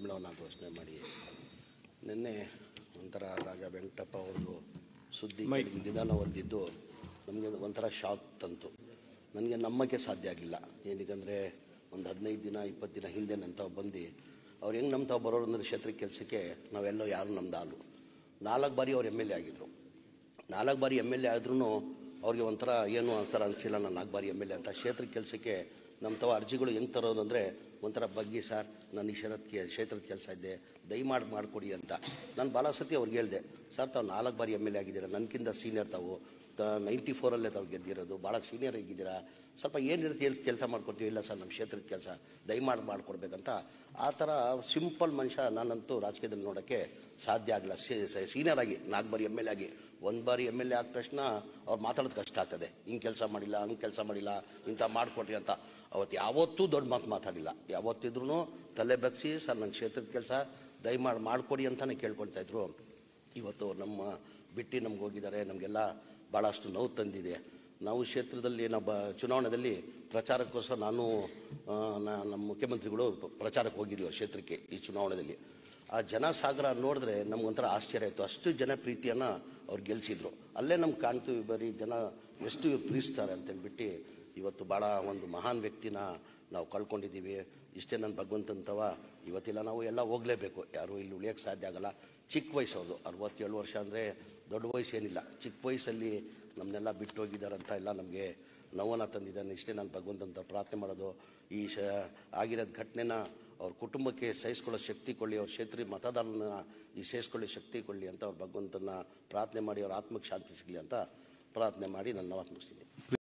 ಸಂಬಳವನ್ನು ಘೋಷಣೆ ಮಾಡಿ ನಿನ್ನೆ ಒಂಥರ ರಾಜ ವೆಂಕಟಪ್ಪ ಅವ್ರದ್ದು ಸುದ್ದಿ ನಿಧಾನ ಹೊಂದಿದ್ದು ನಮಗೆ ಒಂಥರ ಶಾಕ್ ತಂತು. ನನಗೆ ನಂಬಕ್ಕೆ ಸಾಧ್ಯ ಆಗಿಲ್ಲ. ಏನಕ್ಕಂದರೆ ಒಂದು 15 ದಿನ 20 ದಿನ ಹಿಂದೆ ನಂತಾವು ಬಂದು ಅವ್ರು ಹೆಂಗೆ ನಂತಾವು ಬರೋರು ಅಂದರೆ ಕ್ಷೇತ್ರಕ್ಕೆ ಕೆಲಸಕ್ಕೆ ನಾವೆಲ್ಲೋ ಯಾರು ನಮ್ದು 4 ಬಾರಿ ಅವ್ರು ಎಮ್ ಎಲ್ ಎ ಆಗಿದ್ದರು. 4 ಬಾರಿ ಎಮ್ ಎಲ್ ಎ ಆದ್ರೂ ಅವ್ರಿಗೆ ಒಂಥರ ಏನು ಅಂತಾರ ಅನಿಸಿಲ್ಲ. ನಾನು 4 ಬಾರಿ ಎಮ್ ಎಲ್ ಎ ಅಂತ ಕ್ಷೇತ್ರದ ಕೆಲಸಕ್ಕೆ ನಮ್ಮ ತಾವು ಅರ್ಜಿಗಳು ಹೆಂಗೆ ತರೋದಂದರೆ ಒಂಥರ ಬಗ್ಗೆ ಸರ್ ನಾನು ಈ ಕ್ಷೇತ್ರದ ಕೆಲಸ ಇದ್ದೆ ದಯಮಾಡಿ ಮಾಡಿಕೊಡಿ ಅಂತ. ನಾನು ಭಾಳ ಸತಿ ಅವ್ರಿಗೆ ಹೇಳಿದೆ, ಸರ್ ತಾವು 4 ಬಾರಿ ಎಮ್ ಎಲ್ ಎ ಆಗಿದ್ದೀರಾ, ನನಗಿಂತ ಸೀನಿಯರ್ ತಾವು 94 ತಾವು ಗೆದ್ದಿರೋದು, ಭಾಳ ಸೀನಿಯರ್ ಆಗಿದ್ದೀರಾ, ಸ್ವಲ್ಪ ಏನಿರುತ್ತೆ ಕೆಲಸ ಮಾಡ್ಕೊಡ್ತೀವಿ. ಇಲ್ಲ ಸರ್ ನಮ್ಮ ಕ್ಷೇತ್ರದ ಕೆಲಸ ದಯಮಾಡಿ ಮಾಡಿಕೊಡ್ಬೇಕಂತ. ಆ ಥರ ಸಿಂಪಲ್ ಮನುಷ್ಯ ನಾನಂತೂ ರಾಜಕೀಯದಲ್ಲಿ ನೋಡೋಕ್ಕೆ ಸಾಧ್ಯ ಆಗಲ್ಲ. ಸೀನಿಯರ್ ಆಗಿ 4 ಬಾರಿ ಎಮ್ ಎಲ್ ಎ ಆಗಿ 1 ಬಾರಿ ಎಮ್ ಎಲ್ ಎ ಆದ ತಕ್ಷಣ ಅವ್ರು ಮಾತಾಡೋದು ಕಷ್ಟ ಆಗ್ತದೆ. ಹಿಂಗೆ ಕೆಲಸ ಮಾಡಿಲ್ಲ, ಹಂಗೆ ಕೆಲಸ ಮಾಡಿಲ್ಲ, ಇಂಥ ಮಾಡಿಕೊಟ್ರಿ ಅಂತ. ಅವತ್ತು ಯಾವತ್ತೂ ದೊಡ್ಡ ಮಾತು ಮಾತಾಡಿಲ್ಲ. ಯಾವತ್ತಿದ್ರೂ ತಲೆ ಬಗ್ಸಿ ಸರ್ ನನ್ನ ಕ್ಷೇತ್ರದ ಕೆಲಸ ದಯಮಾಡಿ ಮಾಡಿಕೊಡಿ ಅಂತಲೇ ಕೇಳ್ಕೊಳ್ತಾಯಿದ್ರು. ಇವತ್ತು ನಮ್ಮ ಬಿಟ್ಟು ನಮ್ಗೆ ಹೋಗಿದ್ದಾರೆ. ನಮಗೆಲ್ಲ ಭಾಳಷ್ಟು ನೋವು ತಂದಿದೆ. ನಾವು ಕ್ಷೇತ್ರದಲ್ಲಿ ಚುನಾವಣೆಯಲ್ಲಿ ಪ್ರಚಾರಕ್ಕೋಸ್ಕರ ನಮ್ಮ ಮುಖ್ಯಮಂತ್ರಿಗಳು ಪ್ರಚಾರಕ್ಕೆ ಹೋಗಿದ್ದೀವಿ ಕ್ಷೇತ್ರಕ್ಕೆ. ಈ ಚುನಾವಣೆಯಲ್ಲಿ ಆ ಜನಸಾಗರ ನೋಡಿದ್ರೆ ನಮ್ಗೊಂಥರ ಆಶ್ಚರ್ಯ ಆಯಿತು. ಅಷ್ಟು ಜನಪ್ರೀತಿಯನ್ನು ಅವ್ರು ಗೆಲ್ಲಿಸಿದ್ರು. ಅಲ್ಲೇ ನಮ್ಗೆ ಕಾಣ್ತೀವಿ ಬರೀ ಜನ ಎಷ್ಟು ಪ್ರೀತಿಸ್ತಾರೆ ಅಂತೇಳ್ಬಿಟ್ಟು. ಇವತ್ತು ಭಾಳ ಒಂದು ಮಹಾನ್ ವ್ಯಕ್ತಿನ ನಾವು ಕಳ್ಕೊಂಡಿದ್ದೀವಿ. ಇಷ್ಟೇ ನನ್ನ ಭಗವಂತಂತವ ಇವತ್ತಿಲ್ಲ. ನಾವು ಎಲ್ಲ ಹೋಗಲೇಬೇಕು, ಯಾರೂ ಇಲ್ಲಿ ಉಳಿಯೋಕ್ಕೆ ಸಾಧ್ಯ ಆಗಲ್ಲ. ಚಿಕ್ಕ ವಯಸ್ಸು ಅವ್ರದ್ದು 67 ವರ್ಷ ಅಂದರೆ ದೊಡ್ಡ ವಯಸ್ಸೇನಿಲ್ಲ. ಚಿಕ್ಕ ವಯಸ್ಸಲ್ಲಿ ನಮ್ಮನ್ನೆಲ್ಲ ಬಿಟ್ಟು ಹೋಗಿದ್ದಾರಂತ ಎಲ್ಲ ನಮಗೆ ನೋವನ್ನು ತಂದಿದ್ದಾನೆ. ಇಷ್ಟೇ ನಾನು ಭಗವಂತಂತ ಪ್ರಾರ್ಥನೆ ಮಾಡೋದು, ಈ ಆಗಿರೋದು ಘಟನೆನ ಅವ್ರ ಕುಟುಂಬಕ್ಕೆ ಸಹಿಸ್ಕೊಳ್ಳೋ ಶಕ್ತಿ ಕೊಡಲಿ, ಅವ್ರ ಕ್ಷೇತ್ರೀಯ ಮತದಾರನ ಈ ಸಹಿಸ್ಕೊಳ್ಳೋ ಶಕ್ತಿ ಕೊಡಲಿ ಅಂತ ಅವ್ರ ಭಗವಂತನ ಪ್ರಾರ್ಥನೆ ಮಾಡಿ ಅವ್ರ ಆತ್ಮಕ್ಕೆ ಶಾಂತಿ ಸಿಗಲಿ ಅಂತ ಪ್ರಾರ್ಥನೆ ಮಾಡಿ ನನ್ನ ಮಾತು ಮುಗಿಸ್ತೀನಿ.